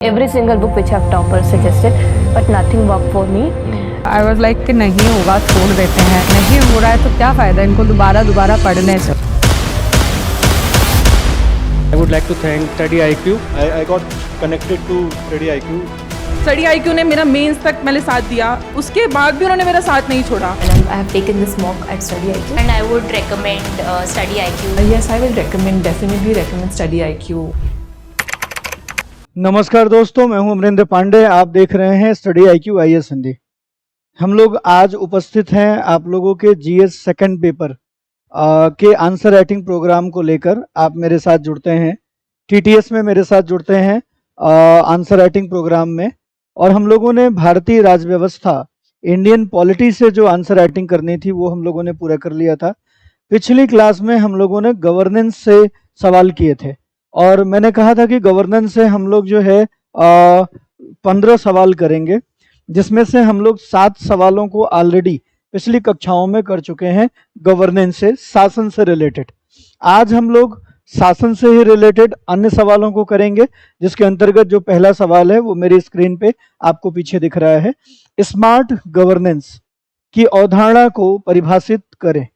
Every single book which have toppers suggested, but nothing worked for me. I was like कि नहीं होगा छोड़ देते हैं, नहीं हो रहा है तो क्या फ़ायदा इनको दोबारा पढ़ने से। I would like to thank Study IQ. I got connected to Study IQ. Study IQ ने मेरा मेंस तक मैंने साथ दिया, उसके बाद भी उन्होंने मेरा साथ नहीं छोड़ा। And I have taken this mock at Study IQ. And I would recommend Study IQ. Yes, I will definitely recommend Study IQ. नमस्कार दोस्तों, मैं हूं अमरिंदर पांडे। आप देख रहे हैं स्टडी IQ IAS हिंदी। हम लोग आज उपस्थित हैं आप लोगों के GS सेकंड पेपर के आंसर राइटिंग प्रोग्राम को लेकर। आप मेरे साथ जुड़ते हैं, TTS में मेरे साथ जुड़ते हैं आंसर राइटिंग प्रोग्राम में। और हम लोगों ने भारतीय राज्य व्यवस्था, इंडियन पॉलिटी से जो आंसर राइटिंग करनी थी वो हम लोगों ने पूरा कर लिया था। पिछली क्लास में हम लोगों ने गवर्नेंस से सवाल किए थे और मैंने कहा था कि गवर्नेंस से हम लोग जो है 15 सवाल करेंगे, जिसमें से हम लोग 7 सवालों को ऑलरेडी पिछली कक्षाओं में कर चुके हैं गवर्नेंस से, शासन से रिलेटेड। आज हम लोग शासन से ही रिलेटेड अन्य सवालों को करेंगे, जिसके अंतर्गत जो पहला सवाल है वो मेरी स्क्रीन पे आपको पीछे दिख रहा है। स्मार्ट गवर्नेंस की अवधारणा को परिभाषित करें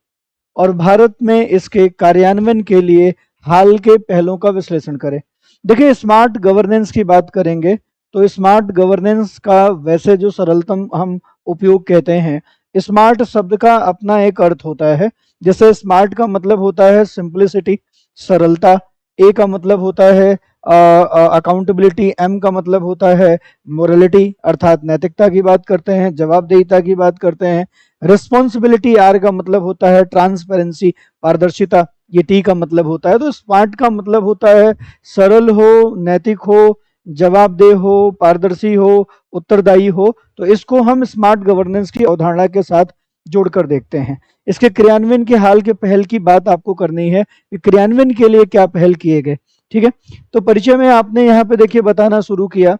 और भारत में इसके कार्यान्वयन के लिए हाल के पहलों का विश्लेषण करें। देखिए, स्मार्ट गवर्नेंस की बात करेंगे तो स्मार्ट गवर्नेंस का वैसे जो सरलतम हम उपयोग कहते हैं, स्मार्ट शब्द का अपना एक अर्थ होता है। जैसे स्मार्ट का मतलब होता है सिंप्लिसिटी, सरलता। ए का मतलब होता है अकाउंटेबिलिटी। एम का मतलब होता है मोरलिटी, अर्थात नैतिकता की बात करते हैं, जवाबदेहिता की बात करते हैं। रिस्पॉन्सिबिलिटी, आर का मतलब होता है ट्रांसपेरेंसी, पारदर्शिता। ये टी का मतलब होता है। तो स्मार्ट का मतलब होता है सरल हो, नैतिक हो, जवाबदेह हो, पारदर्शी हो, उत्तरदायी हो। तो इसको हम स्मार्ट गवर्नेंस की अवधारणा के साथ जोड़कर देखते हैं। इसके क्रियान्वयन के हाल के पहल की बात आपको करनी है कि क्रियान्वयन के लिए क्या पहल किए गए। ठीक है, तो परिचय में आपने यहाँ पे देखिए बताना शुरू किया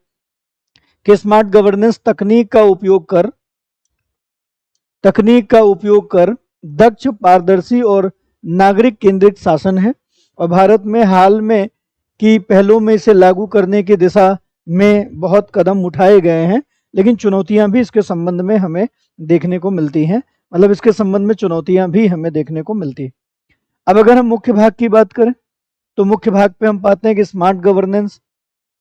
कि स्मार्ट गवर्नेंस तकनीक का उपयोग कर दक्ष, पारदर्शी और नागरिक केंद्रित शासन है। और भारत में हाल में की पहलों में इसे लागू करने की दिशा में बहुत कदम उठाए गए हैं, लेकिन चुनौतियां भी इसके संबंध में हमें देखने को मिलती हैं। मतलब इसके संबंध में चुनौतियां भी हमें देखने को मिलती है। अब अगर हम मुख्य भाग की बात करें तो मुख्य भाग पे हम पाते हैं कि स्मार्ट गवर्नेंस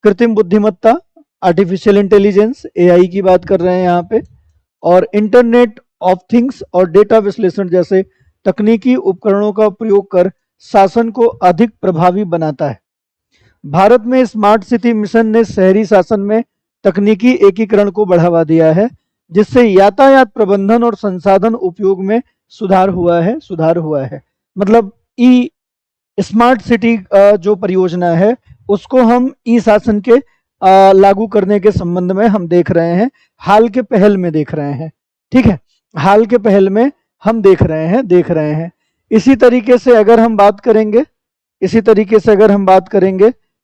कृत्रिम बुद्धिमत्ता, आर्टिफिशियल इंटेलिजेंस, AI की बात कर रहे हैं यहाँ पे, और इंटरनेट ऑफ थिंग्स और डेटा विश्लेषण जैसे तकनीकी उपकरणों का प्रयोग कर शासन को अधिक प्रभावी बनाता है। भारत में स्मार्ट सिटी मिशन ने शहरी शासन में तकनीकी एकीकरण को बढ़ावा दिया है, जिससे यातायात प्रबंधन और संसाधन उपयोग में सुधार हुआ है। मतलब ई स्मार्ट सिटी जो परियोजना है उसको हम ई शासन के लागू करने के संबंध में हम देख रहे हैं, हाल के पहल में देख रहे हैं। ठीक है, हाल के पहल में हम देख रहे हैं। इसी तरीके से अगर हम बात करेंगे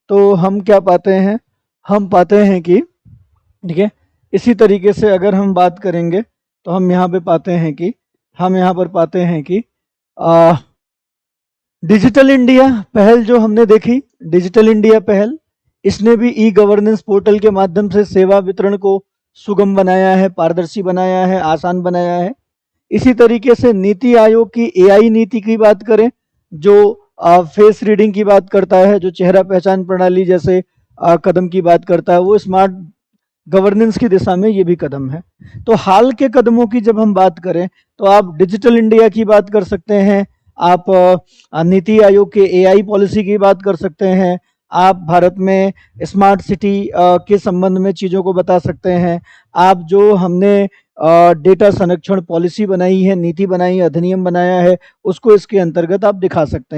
तो हम क्या पाते हैं, हम पाते हैं कि ठीक है, इसी तरीके से अगर हम बात करेंगे तो हम यहाँ पे पाते हैं कि डिजिटल इंडिया पहल जो हमने देखी, डिजिटल इंडिया पहल, इसने भी ई गवर्नेंस पोर्टल के माध्यम से सेवा वितरण को सुगम बनाया है, पारदर्शी बनाया है, आसान बनाया है। इसी तरीके से नीति आयोग की AI नीति की बात करें, जो फेस रीडिंग की बात करता है, जो चेहरा पहचान प्रणाली जैसे कदम की बात करता है, वो स्मार्ट गवर्नेंस की दिशा में ये भी कदम है। तो हाल के कदमों की जब हम बात करें तो आप डिजिटल इंडिया की बात कर सकते हैं, आप नीति आयोग के AI पॉलिसी की बात कर सकते हैं, आप भारत में स्मार्ट सिटी के संबंध में चीज़ों को बता सकते हैं, आप जो हमने डेटा संरक्षण पॉलिसी बनाई है, नीति बनाई है, अधिनियम बनाया है, उसको इसके अंतर्गत आप दिखा सकते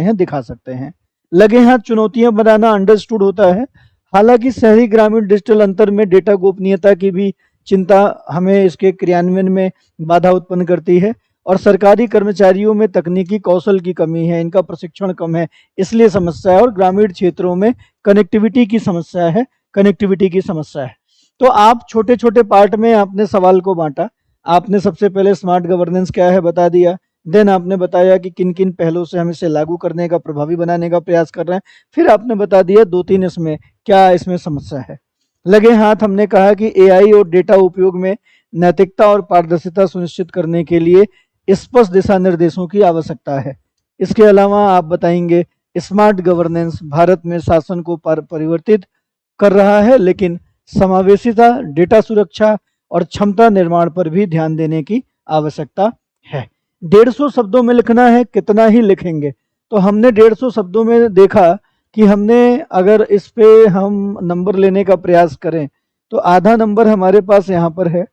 हैं। लगे हाथ चुनौतियां बनाना अंडरस्टूड होता है। हालांकि शहरी ग्रामीण डिजिटल अंतर में डेटा गोपनीयता की भी चिंता हमें इसके क्रियान्वयन में बाधा उत्पन्न करती है, और सरकारी कर्मचारियों में तकनीकी कौशल की कमी है, इनका प्रशिक्षण कम है, इसलिए समस्या है। और ग्रामीण क्षेत्रों में कनेक्टिविटी की समस्या है। तो आप छोटे छोटे पार्ट में आपने सवाल को बांटा। आपने सबसे पहले स्मार्ट गवर्नेंस क्या है बता दिया, देन आपने बताया कि किन किन पहलों से हम इसे लागू करने का, प्रभावी बनाने का प्रयास कर रहे हैं। फिर आपने बता दिया 2-3 इसमें क्या इसमें समस्या है। लगे हाथ हमने कहा कि एआई और डेटा उपयोग में नैतिकता और पारदर्शिता सुनिश्चित करने के लिए स्पष्ट दिशा निर्देशों की आवश्यकता है। इसके अलावा आप बताएंगे स्मार्ट गवर्नेंस भारत में शासन को परिवर्तित कर रहा है, लेकिन समावेशिता, डेटा सुरक्षा और क्षमता निर्माण पर भी ध्यान देने की आवश्यकता है। 150 शब्दों में लिखना है, कितना ही लिखेंगे? तो हमने 150 शब्दों में देखा कि हमने अगर इस पे हम नंबर लेने का प्रयास करें तो आधा नंबर हमारे पास यहाँ पर है,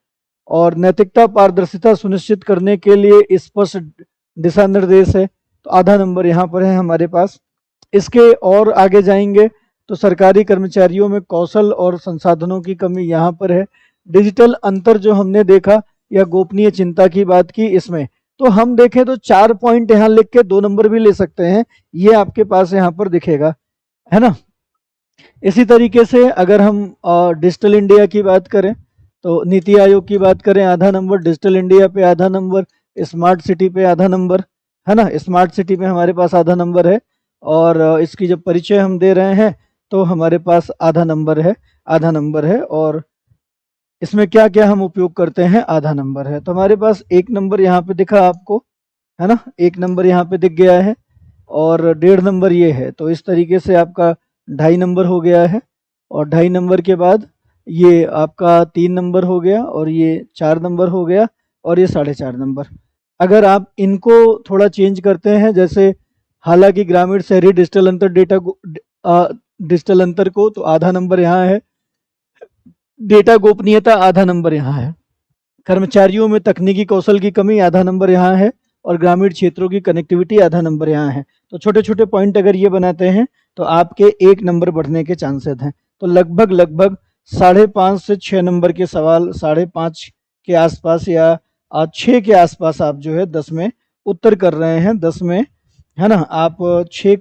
और नैतिकता पारदर्शिता सुनिश्चित करने के लिए स्पष्ट दिशा निर्देश है, तो आधा नंबर यहाँ पर है हमारे पास। इसके और आगे जाएंगे तो सरकारी कर्मचारियों में कौशल और संसाधनों की कमी यहाँ पर है। डिजिटल अंतर जो हमने देखा या गोपनीय चिंता की बात की, इसमें तो हम देखें तो 4 पॉइंट यहाँ लिख के 2 नंबर भी ले सकते हैं, ये आपके पास यहाँ पर दिखेगा, है ना। इसी तरीके से अगर हम डिजिटल इंडिया की बात करें तो नीति आयोग की बात करें, आधा नंबर, डिजिटल इंडिया पे आधा नंबर, स्मार्ट सिटी पे आधा नंबर, है ना। स्मार्ट सिटी पे हमारे पास आधा नंबर है, और इसकी जब परिचय हम दे रहे हैं तो हमारे पास आधा नंबर है, आधा नंबर है। और इसमें क्या क्या हम उपयोग करते हैं, आधा नंबर है। तो हमारे पास 1 नंबर यहाँ पे दिखा आपको, है ना, 1 नंबर यहाँ पे दिख गया है, और 1.5 नंबर ये है। तो इस तरीके से आपका 2.5 नंबर हो गया है, और 2.5 नंबर के बाद ये आपका 3 नंबर हो गया, और ये 4 नंबर हो गया, और ये 4.5 नंबर। अगर आप इनको थोड़ा चेंज करते हैं, जैसे हालांकि ग्रामीण शहरी डिजिटल अंतर डिजिटल अंतर को, तो आधा नंबर यहाँ है, डेटा गोपनीयता आधा नंबर यहाँ है, कर्मचारियों में तकनीकी कौशल की कमी आधा नंबर यहाँ है, और ग्रामीण क्षेत्रों की कनेक्टिविटी आधा नंबर यहाँ है। तो छोटे छोटे पॉइंट अगर ये बनाते हैं तो आपके 1 नंबर बढ़ने के चांसेस हैं। तो लगभग 5.5 से 6 नंबर के सवाल 5.5 के आसपास या 6 के आसपास आप जो है 10 में उत्तर कर रहे हैं, 10 में, है ना। आप 6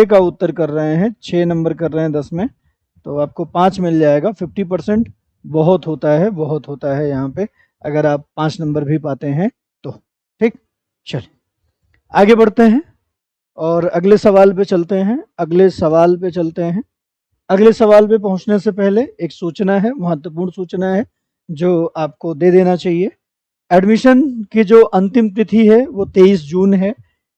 का उत्तर कर रहे हैं, 6 नंबर कर रहे हैं 10 में, तो आपको 5 मिल जाएगा। 50% बहुत होता है, बहुत होता है यहाँ पे, अगर आप 5 नंबर भी पाते हैं तो। ठीक, चलिए आगे बढ़ते हैं और अगले सवाल पे चलते हैं। अगले सवाल पे पहुंचने से पहले एक सूचना है, महत्वपूर्ण सूचना है जो आपको दे देना चाहिए। एडमिशन की जो अंतिम तिथि है वो 23 जून है,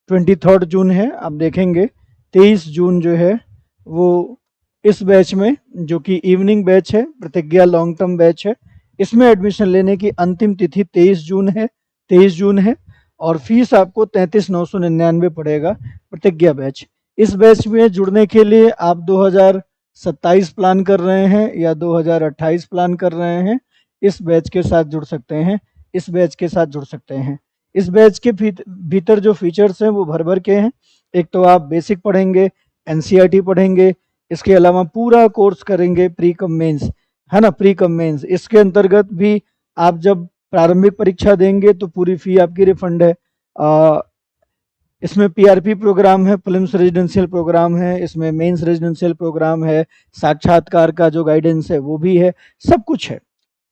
23 जून है। आप देखेंगे 23 जून जो है वो इस बैच में, जो कि इवनिंग बैच है, प्रतिज्ञा लॉन्ग टर्म बैच है, इसमें एडमिशन लेने की अंतिम तिथि 23 जून है, और फीस आपको 33,999 पड़ेगा प्रतिज्ञा बैच। इस बैच में जुड़ने के लिए आप 2027 प्लान कर रहे हैं या 2028 प्लान कर रहे हैं, इस बैच के साथ जुड़ सकते हैं, इस बैच के साथ जुड़ सकते हैं। इस बैच के भीतर जो फीचर्स हैं वो भर के हैं। एक तो आप बेसिक पढ़ेंगे, एनसीईआरटी पढ़ेंगे, इसके अलावा पूरा कोर्स करेंगे प्री कम मेंस, है ना, प्री कम मेंस। इसके अंतर्गत भी आप जब प्रारंभिक परीक्षा देंगे तो पूरी फी आपकी रिफंड है। इसमें पीआरपी प्रोग्राम है, प्रीलिम्स रेजिडेंशियल प्रोग्राम है, इसमें मेंस रेजिडेंशियल प्रोग्राम है, साक्षात्कार का जो गाइडेंस है वो भी है, सब कुछ है।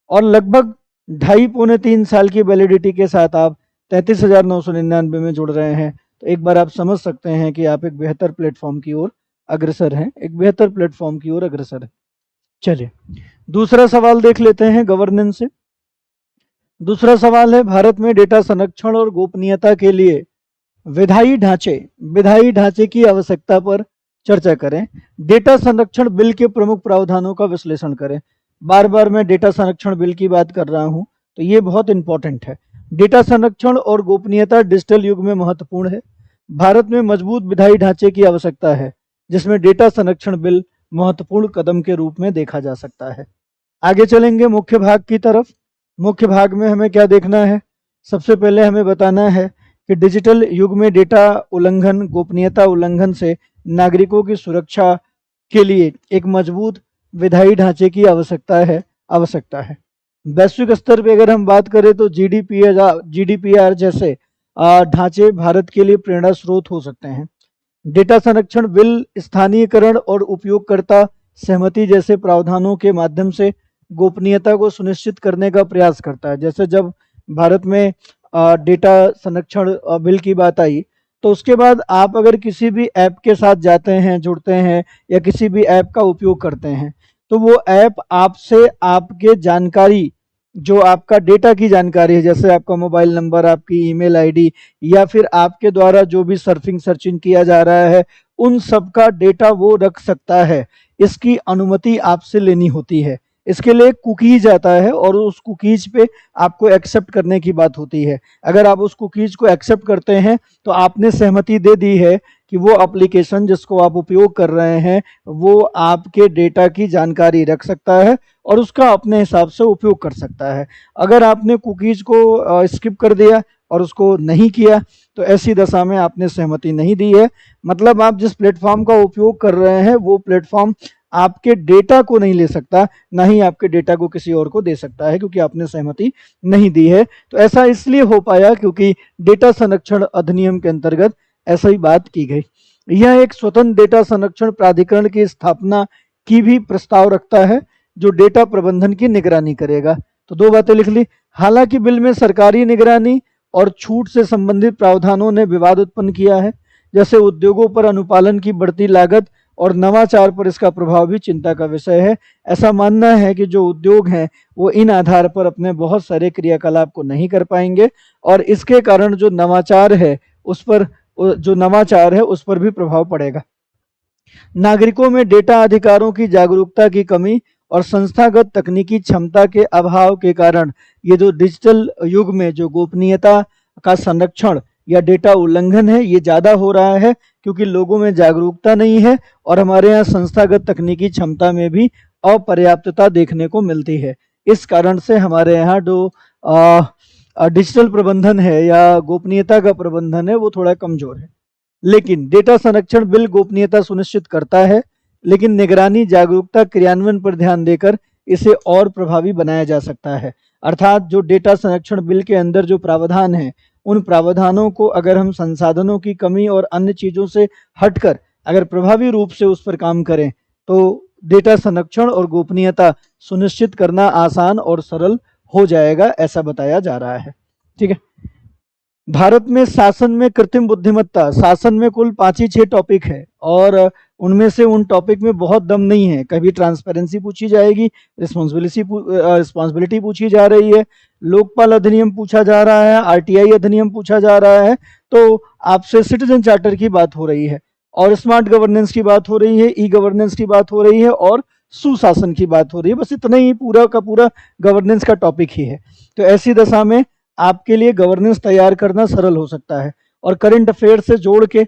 और लगभग 2.5-3 साल की वैलिडिटी के साथ आप 33,999 में जुड़ रहे हैं। तो एक बार आप समझ सकते हैं कि आप एक बेहतर प्लेटफॉर्म की ओर अग्रसर हैं, एक बेहतर प्लेटफॉर्म की ओर अग्रसर है। चलिए दूसरा सवाल देख लेते हैं गवर्नेंस से। दूसरा सवाल है, भारत में डेटा संरक्षण और गोपनीयता के लिए विधायी ढांचे की आवश्यकता पर चर्चा करें। डेटा संरक्षण बिल के प्रमुख प्रावधानों का विश्लेषण करें। बार बार मैं डेटा संरक्षण बिल की बात कर रहा हूं, तो ये बहुत इंपॉर्टेंट है। डेटा संरक्षण और गोपनीयता डिजिटल युग में महत्वपूर्ण है। भारत में मजबूत विधायी ढांचे की आवश्यकता है, जिसमें डेटा संरक्षण बिल महत्वपूर्ण कदम के रूप में देखा जा सकता है। आगे चलेंगे मुख्य भाग की तरफ। मुख्य भाग में हमें क्या देखना है? सबसे पहले हमें बताना है कि डिजिटल युग में डेटा उल्लंघन, गोपनीयता उल्लंघन से नागरिकों की सुरक्षा के लिए एक मजबूत विधायी ढांचे की आवश्यकता है। वैश्विक स्तर पे अगर हम बात करें तो जीडीपीआर जैसे ढांचे भारत के लिए प्रेरणा स्रोत हो सकते हैं। डेटा संरक्षण बिल स्थानीयकरण और उपयोगकर्ता सहमति जैसे प्रावधानों के माध्यम से गोपनीयता को सुनिश्चित करने का प्रयास करता है। जैसे जब भारत में डेटा संरक्षण बिल की बात आई, तो उसके बाद आप अगर किसी भी ऐप के साथ जाते हैं, जुड़ते हैं, या किसी भी ऐप का उपयोग करते हैं, तो वो ऐप आपसे आपके जानकारी, जो आपका डेटा की जानकारी है, जैसे आपका मोबाइल नंबर, आपकी ईमेल आईडी, या फिर आपके द्वारा जो भी सर्चिंग किया जा रहा है, उन सब का डेटा वो रख सकता है। इसकी अनुमति आपसे लेनी होती है। इसके लिए कुकीज आता है और उस कुकीज पे आपको एक्सेप्ट करने की बात होती है। अगर आप उस कुकीज को एक्सेप्ट करते हैं तो आपने सहमति दे दी है कि वो एप्लीकेशन जिसको आप उपयोग कर रहे हैं वो आपके डेटा की जानकारी रख सकता है और उसका अपने हिसाब से उपयोग कर सकता है। अगर आपने कुकीज को स्किप कर दिया और उसको नहीं किया तो ऐसी दशा में आपने सहमति नहीं दी है। मतलब आप जिस प्लेटफॉर्म का उपयोग कर रहे हैं वो प्लेटफॉर्म आपके डेटा को नहीं ले सकता, ना ही आपके डेटा को किसी और को दे सकता है, क्योंकि आपने सहमति नहीं दी है। तो ऐसा इसलिए हो पाया क्योंकि डेटा संरक्षण अधिनियम के अंतर्गत ऐसा ही बात की गई। यह एक स्वतंत्र डेटा संरक्षण प्राधिकरण की स्थापना की भी प्रस्ताव रखता है जो डेटा प्रबंधन की निगरानी करेगा। तो दो बातें लिख ली। हालांकि बिल में सरकारी निगरानी और छूट से संबंधित प्रावधानों ने विवाद उत्पन्न किया है, जैसे उद्योगों पर अनुपालन की बढ़ती लागत और नवाचार पर इसका प्रभाव भी चिंता का विषय है। ऐसा मानना है कि जो उद्योग हैं वो इन आधार पर अपने बहुत सारे क्रियाकलाप को नहीं कर पाएंगे और इसके कारण जो नवाचार है उस पर भी प्रभाव पड़ेगा। नागरिकों में डेटा अधिकारों की जागरूकता की कमी और संस्थागत तकनीकी क्षमता के अभाव के कारण ये जो डिजिटल युग में जो गोपनीयता का संरक्षण या डेटा उल्लंघन है ये ज़्यादा हो रहा है, क्योंकि लोगों में जागरूकता नहीं है और हमारे यहाँ संस्थागत तकनीकी क्षमता में भी अपर्याप्तता देखने को मिलती है। इस कारण से हमारे यहाँ जो डिजिटल प्रबंधन है या गोपनीयता का प्रबंधन है वो थोड़ा कमजोर है। लेकिन डेटा संरक्षण बिल गोपनीयता सुनिश्चित करता है, लेकिन निगरानी, जागरूकता, क्रियान्वयन पर ध्यान देकर इसे और प्रभावी बनाया जा सकता है। अर्थात जो डेटा संरक्षण बिल के अंदर जो प्रावधान है उन प्रावधानों को अगर हम संसाधनों की कमी और अन्य चीज़ों से हटकर अगर प्रभावी रूप से उस पर काम करें तो डेटा संरक्षण और गोपनीयता सुनिश्चित करना आसान और सरल हो जाएगा, ऐसा बताया जा रहा है। ठीक है। भारत में शासन में कृत्रिम बुद्धिमत्ता, शासन में कुल 5 ही 6 टॉपिक है और उनमें से उन टॉपिक में बहुत दम नहीं है। कभी ट्रांसपेरेंसी पूछी जाएगी, रिस्पॉन्सिबिलिटी पूछी जा रही है, लोकपाल अधिनियम पूछा जा रहा है, आरटीआई अधिनियम पूछा जा रहा है, तो आपसे सिटीजन चार्टर की बात हो रही है और स्मार्ट गवर्नेंस की बात हो रही है, ई गवर्नेंस की बात हो रही है और सुशासन की बात हो रही है। बस इतना ही पूरा का पूरा गवर्नेंस का टॉपिक ही है। तो ऐसी दशा में आपके लिए गवर्नेंस तैयार करना सरल हो सकता है और करंट अफेयर से जोड़ के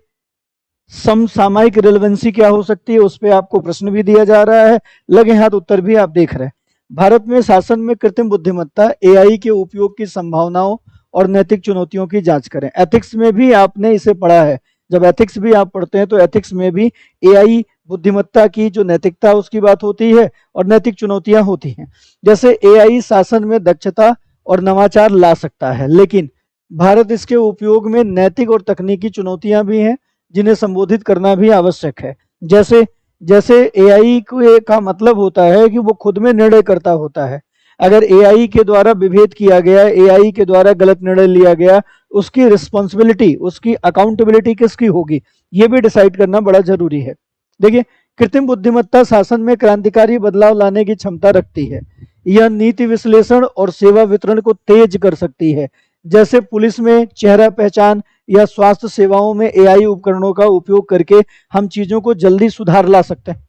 समसामयिक रिलेवेंसी क्या हो सकती है उस पर आपको प्रश्न भी दिया जा रहा है, लगे हाथ उत्तर भी आप देख रहे हैं। भारत में शासन में कृत्रिम बुद्धिमत्ता एआई के उपयोग की संभावनाओं और नैतिक चुनौतियों की जांच करें। एथिक्स में भी आपने इसे पढ़ा है, जब एथिक्स भी आप पढ़ते हैं तो एथिक्स में भी एआई बुद्धिमत्ता की जो नैतिकता उसकी बात होती है और नैतिक चुनौतियां होती हैं। जैसे एआई शासन में दक्षता और नवाचार ला सकता है, लेकिन भारत इसके उपयोग में नैतिक और तकनीकी चुनौतियां भी हैं जिन्हें संबोधित करना भी आवश्यक है। जैसे एआई का मतलब होता है कि वो खुद में निर्णय करता होता है। अगर एआई के द्वारा विभेद किया गया, एआई के द्वारा गलत निर्णय लिया गया, उसकी रिस्पॉन्सिबिलिटी, उसकी अकाउंटेबिलिटी किसकी होगी, ये भी डिसाइड करना बड़ा जरूरी है। देखिए, कृत्रिम बुद्धिमत्ता शासन में क्रांतिकारी बदलाव लाने की क्षमता रखती है। यह नीति विश्लेषण और सेवा वितरण को तेज कर सकती है। जैसे पुलिस में चेहरा पहचान या स्वास्थ्य सेवाओं में एआई उपकरणों का उपयोग करके हम चीजों को जल्दी सुधार ला सकते हैं।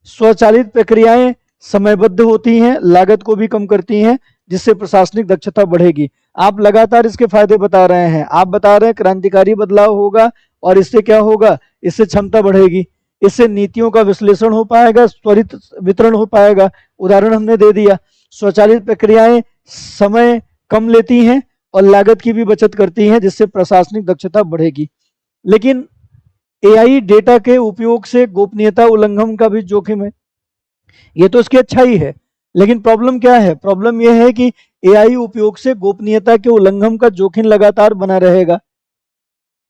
स्वचालित प्रक्रियाएं समयबद्ध होती हैं, लागत को भी कम करती हैं, जिससे प्रशासनिक दक्षता बढ़ेगी। आप लगातार इसके फायदे बता रहे हैं, आप बता रहे हैं क्रांतिकारी बदलाव होगा और इससे क्या होगा, इससे क्षमता बढ़ेगी, इससे नीतियों का विश्लेषण हो पाएगा, त्वरित वितरण हो पाएगा। उदाहरण हमने दे दिया, स्वचालित प्रक्रियाएं समय कम लेती हैं और लागत की भी बचत करती हैं, जिससे प्रशासनिक दक्षता बढ़ेगी। लेकिन एआई डेटा के उपयोग से गोपनीयता उल्लंघन का भी जोखिम है। ये तो इसकी अच्छाई है, लेकिन प्रॉब्लम क्या है? प्रॉब्लम यह है कि एआई उपयोग से गोपनीयता के उल्लंघन का जोखिम लगातार बना रहेगा,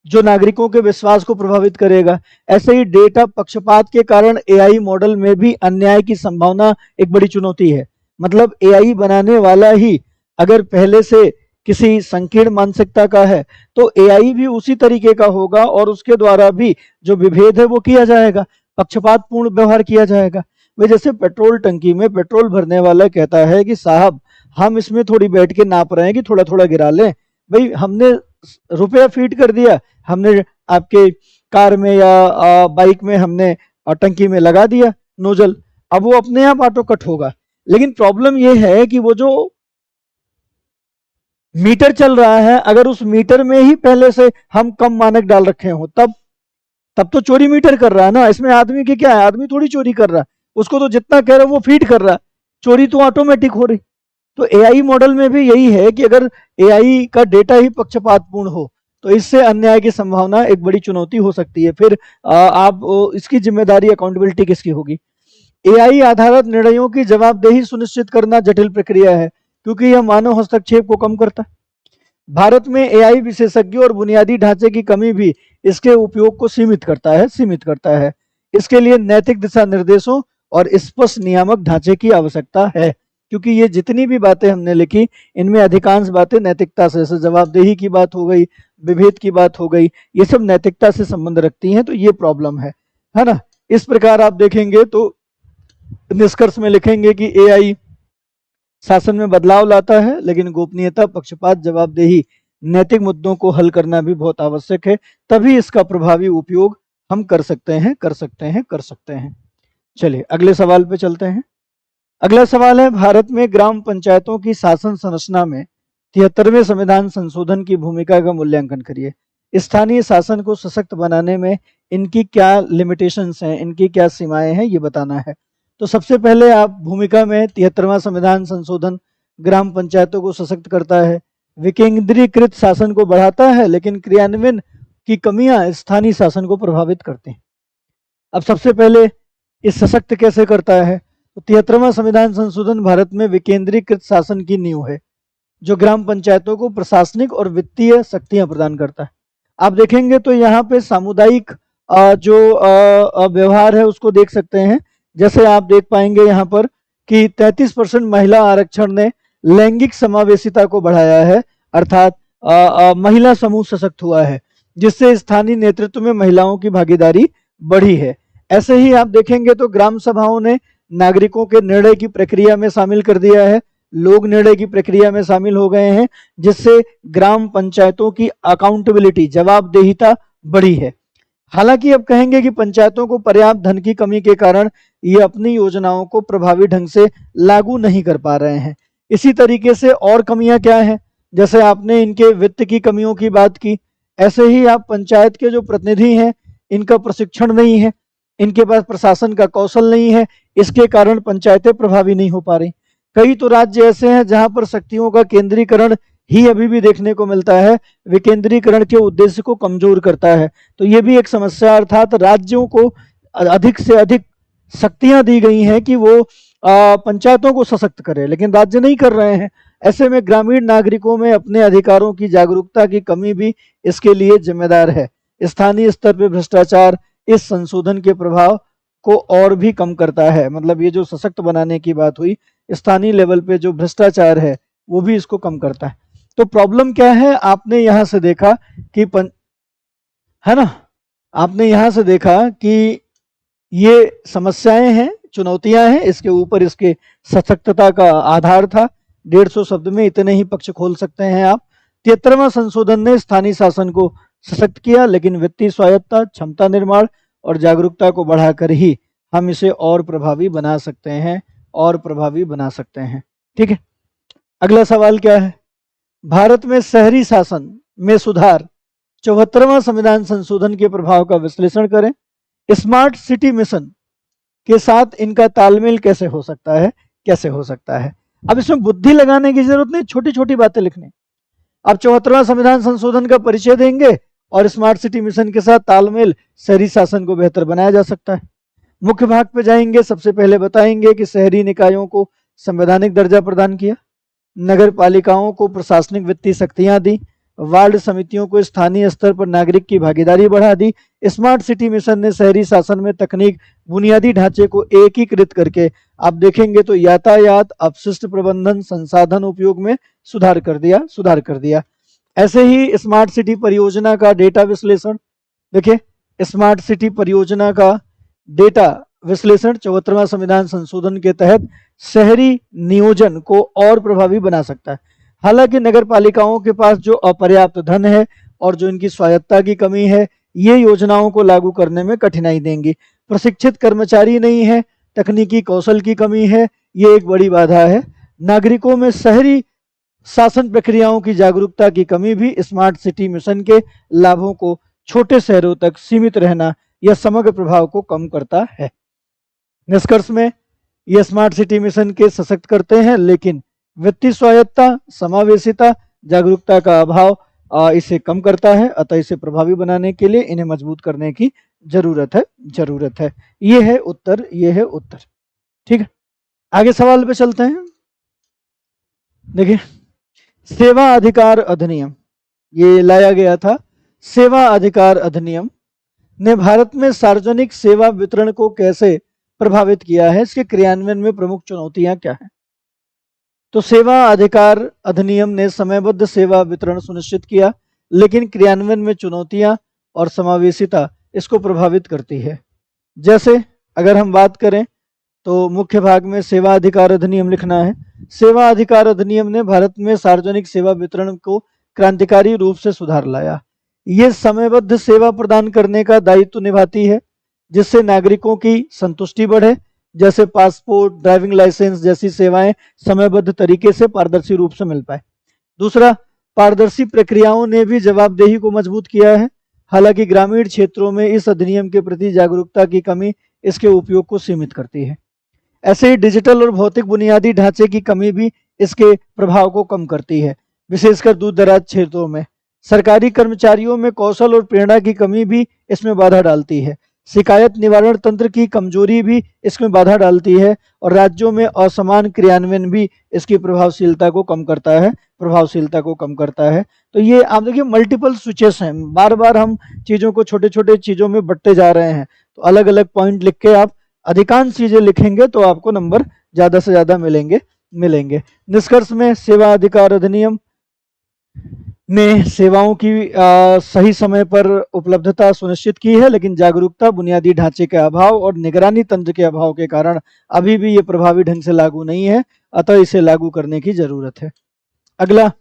जो नागरिकों के विश्वास को प्रभावित करेगा। ऐसे ही डेटा पक्षपात के कारण एआई मॉडल में भी अन्याय की संभावना एक बड़ी चुनौती है। मतलब एआई बनाने वाला ही अगर पहले से किसी संकीर्ण मानसिकता का है तो एआई भी उसी तरीके का होगा और उसके द्वारा भी जो विभेद है वो किया जाएगा, पक्षपातपूर्ण व्यवहार किया जाएगा। भाई जैसे पेट्रोल टंकी में पेट्रोल भरने वाला कहता है कि साहब हम इसमें थोड़ी बैठ के नाप रहे हैं कि थोड़ा थोड़ा गिरा लें, भाई हमने रुपया फीड कर दिया, हमने आपके कार में या बाइक में हमने टंकी में लगा दिया नोजल, अब वो अपने आप ऑटो कट होगा। लेकिन प्रॉब्लम ये है कि वो जो मीटर चल रहा है, अगर उस मीटर में ही पहले से हम कम मानक डाल रखे हो तब तो चोरी मीटर कर रहा है ना। इसमें आदमी की क्या है, आदमी थोड़ी चोरी कर रहा है, उसको तो जितना कह रहा है वो फीड कर रहा है, चोरी तो ऑटोमेटिक हो रही। तो एआई मॉडल में भी यही है कि अगर एआई का डेटा ही पक्षपातपूर्ण हो तो इससे अन्याय की संभावना एक बड़ी चुनौती हो सकती है। फिर आप इसकी जिम्मेदारी अकाउंटेबिलिटी किसकी होगी। एआई आधारित निर्णयों की जवाबदेही सुनिश्चित करना जटिल प्रक्रिया है क्योंकि यह मानव हस्तक्षेप को कम करता है। भारत में एआई विशेषज्ञों और बुनियादी ढांचे की कमी भी इसके उपयोग को सीमित करता है। इसके लिए नैतिक दिशा निर्देशों और स्पष्ट नियामक ढांचे की आवश्यकता है, क्योंकि ये जितनी भी बातें हमने लिखी इनमें अधिकांश बातें नैतिकता से, जैसे जवाबदेही की बात हो गई, विभेद की बात हो गई, ये सब नैतिकता से संबंध रखती हैं। तो ये प्रॉब्लम है ना। इस प्रकार आप देखेंगे तो निष्कर्ष में लिखेंगे कि एआई शासन में बदलाव लाता है, लेकिन गोपनीयता, पक्षपात, जवाबदेही, नैतिक मुद्दों को हल करना भी बहुत आवश्यक है, तभी इसका प्रभावी उपयोग हम कर सकते हैं। चलिए अगले सवाल पे चलते हैं। अगला सवाल है, भारत में ग्राम पंचायतों की शासन संरचना में 73वें संविधान संशोधन की भूमिका का मूल्यांकन करिए। स्थानीय शासन को सशक्त बनाने में इनकी क्या लिमिटेशंस हैं, इनकी क्या सीमाएं हैं, ये बताना है। तो सबसे पहले आप भूमिका में 73वां संविधान संशोधन ग्राम पंचायतों को सशक्त करता है, विकेंद्रीकृत शासन को बढ़ाता है, लेकिन क्रियान्वयन की कमियां स्थानीय शासन को प्रभावित करते हैं। अब सबसे पहले इस सशक्त कैसे करता है, तो 73वां संविधान संशोधन भारत में विकेंद्रीकृत शासन की नींव है, जो ग्राम पंचायतों को प्रशासनिक और वित्तीय शक्तियां प्रदान करता है। आप देखेंगे तो यहाँ पे सामुदायिक जो व्यवहार है उसको देख सकते हैं। जैसे आप देख पाएंगे यहाँ पर कि 33% महिला आरक्षण ने लैंगिक समावेशिता को बढ़ाया है, अर्थात महिला समूह सशक्त हुआ है, जिससे स्थानीय नेतृत्व में महिलाओं की भागीदारी बढ़ी है। ऐसे ही आप देखेंगे तो ग्राम सभाओं ने नागरिकों के निर्णय की प्रक्रिया में शामिल कर दिया है, लोग निर्णय की प्रक्रिया में शामिल हो गए हैं, जिससे ग्राम पंचायतों की अकाउंटेबिलिटी, जवाबदेहिता बढ़ी है। हालांकि अब कहेंगे कि पंचायतों को पर्याप्त धन की कमी के कारण ये अपनी योजनाओं को प्रभावी ढंग से लागू नहीं कर पा रहे हैं। इसी तरीके से और कमियां क्या हैं, जैसे आपने इनके वित्त की कमियों की बात की, ऐसे ही आप पंचायत के जो प्रतिनिधि हैं इनका प्रशिक्षण नहीं है, इनके पास प्रशासन का कौशल नहीं है, इसके कारण पंचायतें प्रभावी नहीं हो पा रही। कई तो राज्य ऐसे हैं जहां पर शक्तियों का केंद्रीकरण ही अभी भी देखने को मिलता है, विकेंद्रीकरण के उद्देश्य को कमजोर करता है। तो ये भी एक समस्या, अर्थात राज्यों को अधिक से अधिक शक्तियां दी गई हैं कि वो पंचायतों को सशक्त करें, लेकिन राज्य नहीं कर रहे हैं। ऐसे में ग्रामीण नागरिकों में अपने अधिकारों की जागरूकता की कमी भी इसके लिए जिम्मेदार है। स्थानीय स्तर पर भ्रष्टाचार इस संशोधन के प्रभाव को और भी कम करता है। मतलब ये जो सशक्त बनाने की बात हुई, स्थानीय लेवल पे जो भ्रष्टाचार है वो भी इसको कम करता है। तो प्रॉब्लम क्या है, आपने यहां से देखा कि है ना, आपने यहां से देखा कि ये समस्याएं हैं, चुनौतियां हैं, इसके ऊपर इसके सशक्तता का आधार था। 150 शब्द में इतने ही पक्ष खोल सकते हैं आप। 73वां संशोधन ने स्थानीय शासन को सशक्त किया, लेकिन वित्तीय स्वायत्तता, क्षमता निर्माण और जागरूकता को बढ़ाकर ही हम इसे और प्रभावी बना सकते हैं। ठीक है, अगला सवाल क्या है, भारत में शहरी शासन में सुधार 74वां संविधान संशोधन के प्रभाव का विश्लेषण करें। स्मार्ट सिटी मिशन के साथ इनका तालमेल कैसे हो सकता है। अब इसमें बुद्धि लगाने की जरूरत नहीं, छोटी छोटी बातें लिखनी। अब 74वां संविधान संशोधन का परिचय देंगे और स्मार्ट सिटी मिशन के साथ तालमेल शहरी शासन को बेहतर बनाया जा सकता है। मुख्य भाग पे जाएंगे, सबसे पहले बताएंगे कि शहरी निकायों को संवैधानिक दर्जा प्रदान किया, नगर पालिकाओं को प्रशासनिक वित्तीय शक्तियां दी, वार्ड समितियों को स्थानीय स्तर पर नागरिक की भागीदारी बढ़ा दी। स्मार्ट सिटी मिशन ने शहरी शासन में तकनीक, बुनियादी ढांचे को एकीकृत करके आप देखेंगे तो यातायात, अपशिष्ट प्रबंधन, संसाधन उपयोग में सुधार कर दिया। ऐसे ही स्मार्ट सिटी परियोजना का डेटा विश्लेषण, देखिए स्मार्ट सिटी परियोजना का डेटा विश्लेषण 74वां संविधान संशोधन के तहत शहरी नियोजन को और प्रभावी बना सकता है। हालांकि नगर पालिकाओं के पास जो अपर्याप्त धन है और जो इनकी स्वायत्ता की कमी है, ये योजनाओं को लागू करने में कठिनाई देंगी। प्रशिक्षित कर्मचारी नहीं है, तकनीकी कौशल की कमी है, ये एक बड़ी बाधा है। नागरिकों में शहरी शासन प्रक्रियाओं की जागरूकता की कमी भी स्मार्ट सिटी मिशन के लाभों को छोटे शहरों तक सीमित रहना या समग्र प्रभाव को कम करता है। निष्कर्ष में ये स्मार्ट सिटी मिशन के सशक्त करते हैं, लेकिन वित्तीय स्वायत्ता, समावेशिता, जागरूकता का अभाव इसे कम करता है। अतः इसे प्रभावी बनाने के लिए इन्हें मजबूत करने की जरूरत है। ये है उत्तर। ठीक है, आगे सवाल पे चलते हैं। देखिए, सेवा अधिकार अधिनियम ये लाया गया था। सेवा अधिकार अधिनियम ने भारत में सार्वजनिक सेवा वितरण को कैसे प्रभावित किया है, इसके क्रियान्वयन में प्रमुख चुनौतियां क्या हैं? तो सेवा अधिकार अधिनियम ने समयबद्ध सेवा वितरण सुनिश्चित किया, लेकिन क्रियान्वयन में चुनौतियां और समावेशिता इसको प्रभावित करती है। जैसे अगर हम बात करें तो मुख्य भाग में सेवा अधिकार अधिनियम लिखना है। सेवा अधिकार अधिनियम ने भारत में सार्वजनिक सेवा वितरण को क्रांतिकारी रूप से सुधार लाया। ये समयबद्ध सेवा प्रदान करने का दायित्व निभाती है, जिससे नागरिकों की संतुष्टि बढ़े। जैसे पासपोर्ट, ड्राइविंग लाइसेंस जैसी सेवाएं समयबद्ध तरीके से पारदर्शी रूप से मिल पाए। दूसरा, पारदर्शी प्रक्रियाओं ने भी जवाबदेही को मजबूत किया है। हालांकि ग्रामीण क्षेत्रों में इस अधिनियम के प्रति जागरूकता की कमी इसके उपयोग को सीमित करती है। ऐसे ही डिजिटल और भौतिक बुनियादी ढांचे की कमी भी इसके प्रभाव को कम करती है, विशेषकर दूर दराज क्षेत्रों में। सरकारी कर्मचारियों में कौशल और प्रेरणा की कमी भी इसमें बाधा डालती है। शिकायत निवारण तंत्र की कमजोरी भी इसमें बाधा डालती है, और राज्यों में असमान क्रियान्वयन भी इसकी प्रभावशीलता को कम करता है। तो ये आप देखिए मल्टीपल स्विचेस हैं, बार बार हम चीज़ों को छोटे छोटे चीज़ों में बंटते जा रहे हैं। तो अलग अलग पॉइंट लिख के आप अधिकांश चीज़ें लिखेंगे तो आपको नंबर ज़्यादा से ज़्यादा मिलेंगे। निष्कर्ष में सेवा अधिकार अधिनियम ने सेवाओं की सही समय पर उपलब्धता सुनिश्चित की है, लेकिन जागरूकता, बुनियादी ढांचे के अभाव और निगरानी तंत्र के अभाव के कारण अभी भी ये प्रभावी ढंग से लागू नहीं है। अतः इसे लागू करने की जरूरत है। अगला,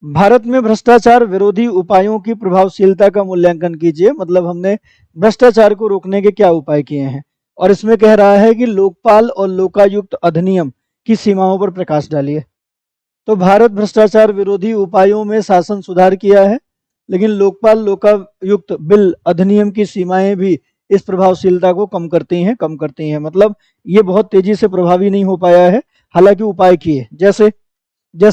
भारत में भ्रष्टाचार विरोधी उपायों की प्रभावशीलता का मूल्यांकन कीजिए। मतलब हमने भ्रष्टाचार को रोकने के क्या उपाय किए हैं, और इसमें कह रहा है कि लोकपाल और लोकायुक्त अधिनियम की सीमाओं पर प्रकाश डालिए। तो भारत भ्रष्टाचार विरोधी उपायों में शासन सुधार किया है, लेकिन लोकपाल लोकायुक्त बिल अधिनियम की सीमाएं भी इस प्रभावशीलता को कम करती हैं। मतलब ये बहुत तेजी से प्रभावी नहीं हो पाया है, हालांकि उपाय किए। जैसे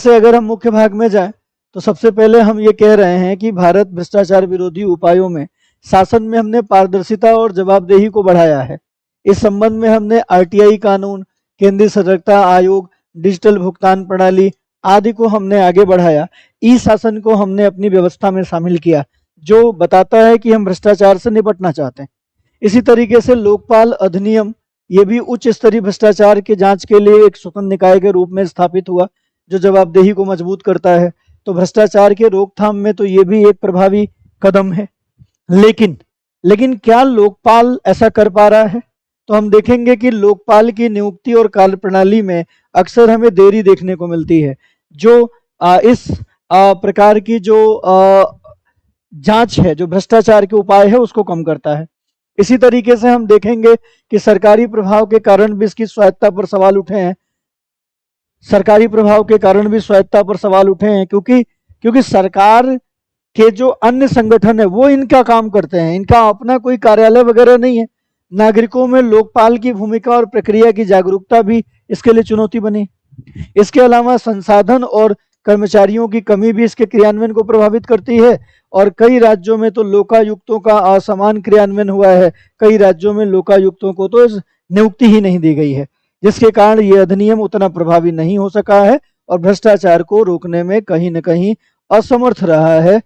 अगर हम मुख्य भाग में जाएं तो सबसे पहले हम ये कह रहे हैं कि भारत भ्रष्टाचार विरोधी उपायों में शासन में हमने पारदर्शिता और जवाबदेही को बढ़ाया है। इस संबंध में हमने RTI कानून, केंद्रीय सतर्कता आयोग, डिजिटल भुगतान प्रणाली आदि को हमने आगे बढ़ाया। ई शासन को हमने अपनी व्यवस्था में शामिल किया, जो बताता है कि हम भ्रष्टाचार से निपटना चाहते हैं। इसी तरीके से लोकपाल अधिनियम ये भी उच्च स्तरीय भ्रष्टाचार की जांच के लिए एक स्वतंत्र निकाय के रूप में स्थापित हुआ, जो जवाबदेही को मजबूत करता है। तो भ्रष्टाचार के रोकथाम में तो ये भी एक प्रभावी कदम है। लेकिन क्या लोकपाल ऐसा कर पा रहा है? तो हम देखेंगे कि लोकपाल की नियुक्ति और कार्यप्रणाली में अक्सर हमें देरी देखने को मिलती है, जो इस प्रकार की जो जांच है, जो भ्रष्टाचार के उपाय है, उसको कम करता है। इसी तरीके से हम देखेंगे कि सरकारी प्रभाव के कारण भी इसकी स्वायत्ता पर सवाल उठे हैं। क्योंकि सरकार के जो अन्य संगठन है वो इनका काम करते हैं, इनका अपना कोई कार्यालय वगैरह नहीं है। नागरिकों में लोकपाल की भूमिका और प्रक्रिया की जागरूकता भी इसके लिए चुनौती बनी। इसके अलावा संसाधन और कर्मचारियों की कमी भी इसके क्रियान्वयन को प्रभावित करती है, और कई राज्यों में तो लोकायुक्तों का असमान क्रियान्वयन हुआ है। कई राज्यों में लोकायुक्तों को तो नियुक्ति ही नहीं दी गई है, जिसके कारण ये अधिनियम उतना प्रभावी नहीं हो सका है और भ्रष्टाचार को रोकने में कहीं न कहीं असमर्थ रहा है।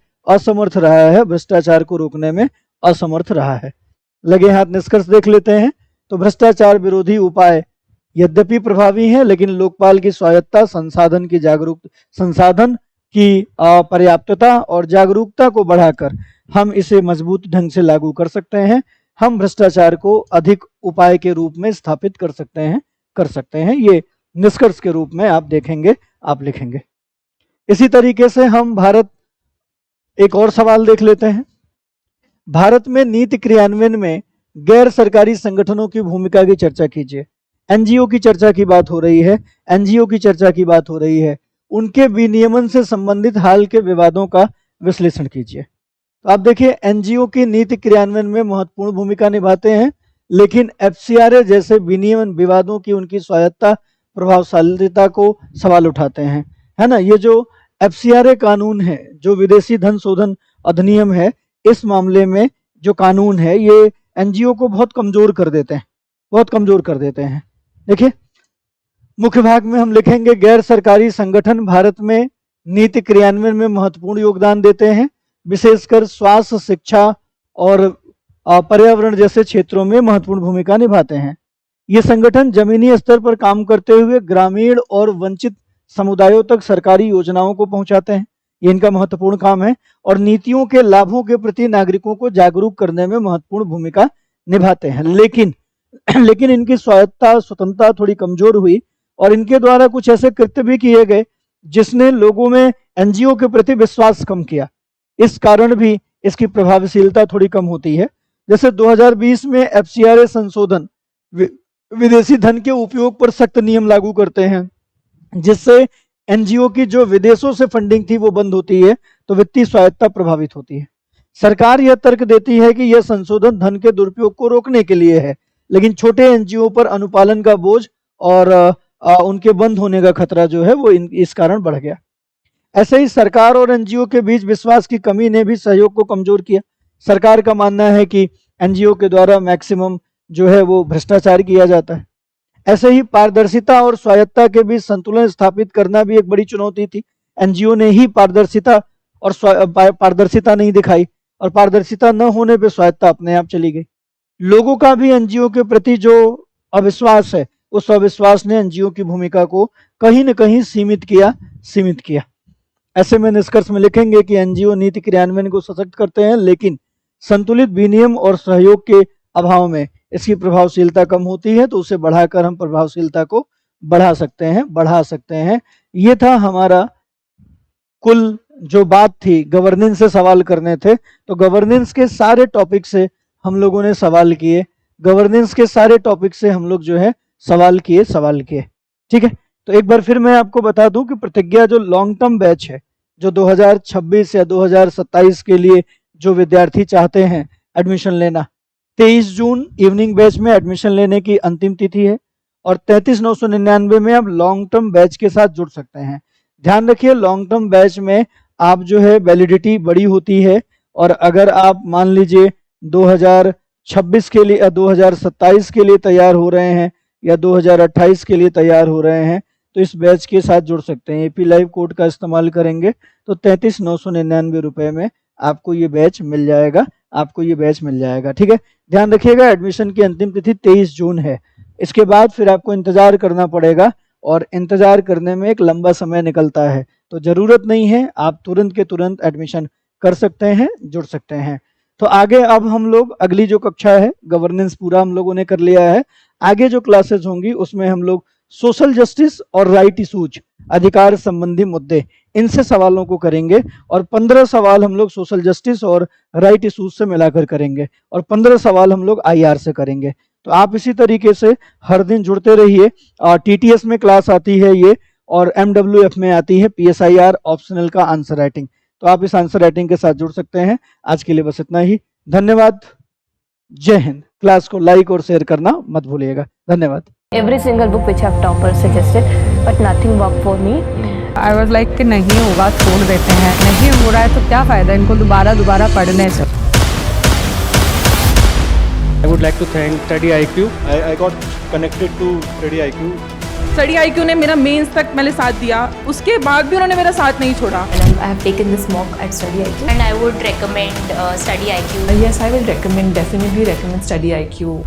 भ्रष्टाचार को रोकने में असमर्थ रहा है। लगे हाथ निष्कर्ष देख लेते हैं। तो भ्रष्टाचार विरोधी उपाय यद्यपि प्रभावी हैं, लेकिन लोकपाल की स्वायत्ता, संसाधन की पर्याप्तता और जागरूकता को बढ़ाकर हम इसे मजबूत ढंग से लागू कर सकते हैं। हम भ्रष्टाचार को अधिक उपाय के रूप में स्थापित कर सकते हैं। ये निष्कर्ष के रूप में आप देखेंगे, आप लिखेंगे। इसी तरीके से हम भारत, एक और सवाल देख लेते हैं। भारत में नीति क्रियान्वयन में गैर सरकारी संगठनों की भूमिका की चर्चा कीजिए। एनजीओ की चर्चा की बात हो रही है, एनजीओ की चर्चा की बात हो रही है। उनके विनियमन से संबंधित हाल के विवादों का विश्लेषण कीजिए। तो आप देखिए, एनजीओ की नीति क्रियान्वयन में महत्वपूर्ण भूमिका निभाते हैं, लेकिन एफसीआरए जैसे विनियमन विवादों की उनकी स्वायत्ता, प्रभावशीलता को सवाल उठाते हैं, है ना। ये जो एफसीआरए कानून है, जो विदेशी धन शोधन अधिनियम है, इस मामले में जो कानून है ये एनजीओ को बहुत कमजोर कर देते हैं, बहुत कमजोर कर देते हैं। देखिए, मुख्य भाग में हम लिखेंगे गैर सरकारी संगठन भारत में नीति क्रियान्वयन में महत्वपूर्ण योगदान देते हैं, विशेषकर स्वास्थ्य, शिक्षा और पर्यावरण जैसे क्षेत्रों में महत्वपूर्ण भूमिका निभाते हैं। ये संगठन जमीनी स्तर पर काम करते हुए ग्रामीण और वंचित समुदायों तक सरकारी योजनाओं को पहुंचाते हैं, ये इनका महत्वपूर्ण काम है, और नीतियों के लाभों के प्रति नागरिकों को जागरूक करने में महत्वपूर्ण भूमिका निभाते हैं। लेकिन इनकी स्वायत्ता, स्वतंत्रता थोड़ी कमजोर हुई और इनके द्वारा कुछ ऐसे कृत्य भी किए गए जिसने लोगों में एनजीओ के प्रति विश्वास कम किया। इस कारण भी इसकी प्रभावशीलता थोड़ी कम होती है। जैसे 2020 में एफसीआरए संशोधन विदेशी धन के उपयोग पर सख्त नियम लागू करते हैं, जिससे एनजीओ की जो विदेशों से फंडिंग थी वो बंद होती है, तो वित्तीय स्वायत्ता प्रभावित होती है। सरकार यह तर्क देती है कि यह संशोधन धन के दुरुपयोग को रोकने के लिए है, लेकिन छोटे एनजीओ पर अनुपालन का बोझ और उनके बंद होने का खतरा जो है वो इस कारण बढ़ गया। ऐसे ही सरकार और एनजीओ के बीच विश्वास की कमी ने भी सहयोग को कमजोर किया। सरकार का मानना है कि एनजीओ के द्वारा मैक्सिमम जो है वो भ्रष्टाचार किया जाता है। ऐसे ही पारदर्शिता और स्वायत्ता के बीच संतुलन स्थापित करना भी एक बड़ी चुनौती थी। एनजीओ ने ही पारदर्शिता नहीं दिखाई, और पारदर्शिता न होने पे स्वायत्ता अपने आप चली गई। लोगों का भी एनजीओ के प्रति जो अविश्वास है, उस अविश्वास ने एनजीओ की भूमिका को कहीं न कहीं सीमित किया। ऐसे में निष्कर्ष में लिखेंगे कि एनजीओ नीति क्रियान्वयन को सशक्त करते हैं, लेकिन संतुलित विनियम और सहयोग के अभाव में इसकी प्रभावशीलता कम होती है, तो उसे बढ़ाकर हम प्रभावशीलता को बढ़ा सकते हैं। ये था हमारा कुल जो बात थी, गवर्नेंस से सवाल करने थे, तो गवर्नेंस के सारे टॉपिक से हम लोगों ने सवाल किए, गवर्नेंस के सारे टॉपिक से हम लोग जो है सवाल किए। ठीक है, तो एक बार फिर मैं आपको बता दूं कि प्रतिज्ञा जो लॉन्ग टर्म बैच है, जो 2026 या 2027 के लिए जो विद्यार्थी चाहते हैं एडमिशन लेना, 23 जून इवनिंग बैच में एडमिशन लेने की अंतिम तिथि है, और 33,999 में आप लॉन्ग टर्म बैच के साथ जुड़ सकते हैं। ध्यान रखिए, लॉन्ग टर्म बैच में आप जो है वैलिडिटी बड़ी होती है, और अगर आप मान लीजिए 2026 के लिए या 2027 के लिए तैयार हो रहे हैं या 2028 के लिए तैयार हो रहे हैं, तो इस बैच के साथ जुड़ सकते हैं। एपी लाइव कोड का इस्तेमाल करेंगे तो 33,999 रुपए में आपको ये बैच मिल जाएगा। ठीक है, ध्यान रखिएगा, एडमिशन की अंतिम तिथि 23 जून है। इसके बाद फिर आपको इंतजार करना पड़ेगा, और इंतजार करने में एक लंबा समय निकलता है, तो जरूरत नहीं है, आप तुरंत के तुरंत एडमिशन कर सकते हैं, जुड़ सकते हैं। तो आगे अब हम लोग अगली जो कक्षा है, गवर्नेंस पूरा हम लोगों ने कर लिया है, आगे जो क्लासेस होंगी उसमें हम लोग सोशल जस्टिस और राइट इशूज, अधिकार संबंधी मुद्दे, इनसे सवालों को करेंगे, और 15 सवाल हम लोग सोशल जस्टिस और राइट इशूज से मिलाकर करेंगे, और 15 सवाल हम लोग आईआर से करेंगे। तो आप इसी तरीके से हर दिन जुड़ते रहिए। टीटीएस में क्लास आती है ये, और एमडब्ल्यूएफ में आती है पीएसआईआर ऑप्शनल का आंसर राइटिंग, तो आप इस आंसर राइटिंग के साथ जुड़ सकते हैं। आज के लिए बस इतना ही, धन्यवाद, जय हिंद। क्लास को लाइक और शेयर करना मत भूलिएगा, धन्यवाद। Every single book which have toppers suggested, but nothing worked for me. I was like कि नहीं होगा, छोड़ देते हैं, नहीं हो रहा है तो क्या फ़ायदा इनको दोबारा पढ़ने से। I would like to thank Study IQ. I got connected to Study IQ. Study IQ ने मेरा मेंस तक मैंने साथ दिया, उसके बाद भी उन्होंने मेरा साथ नहीं छोड़ा। And I have taken this mock at Study IQ, and I would recommend Study IQ. Yes, I will definitely recommend Study IQ.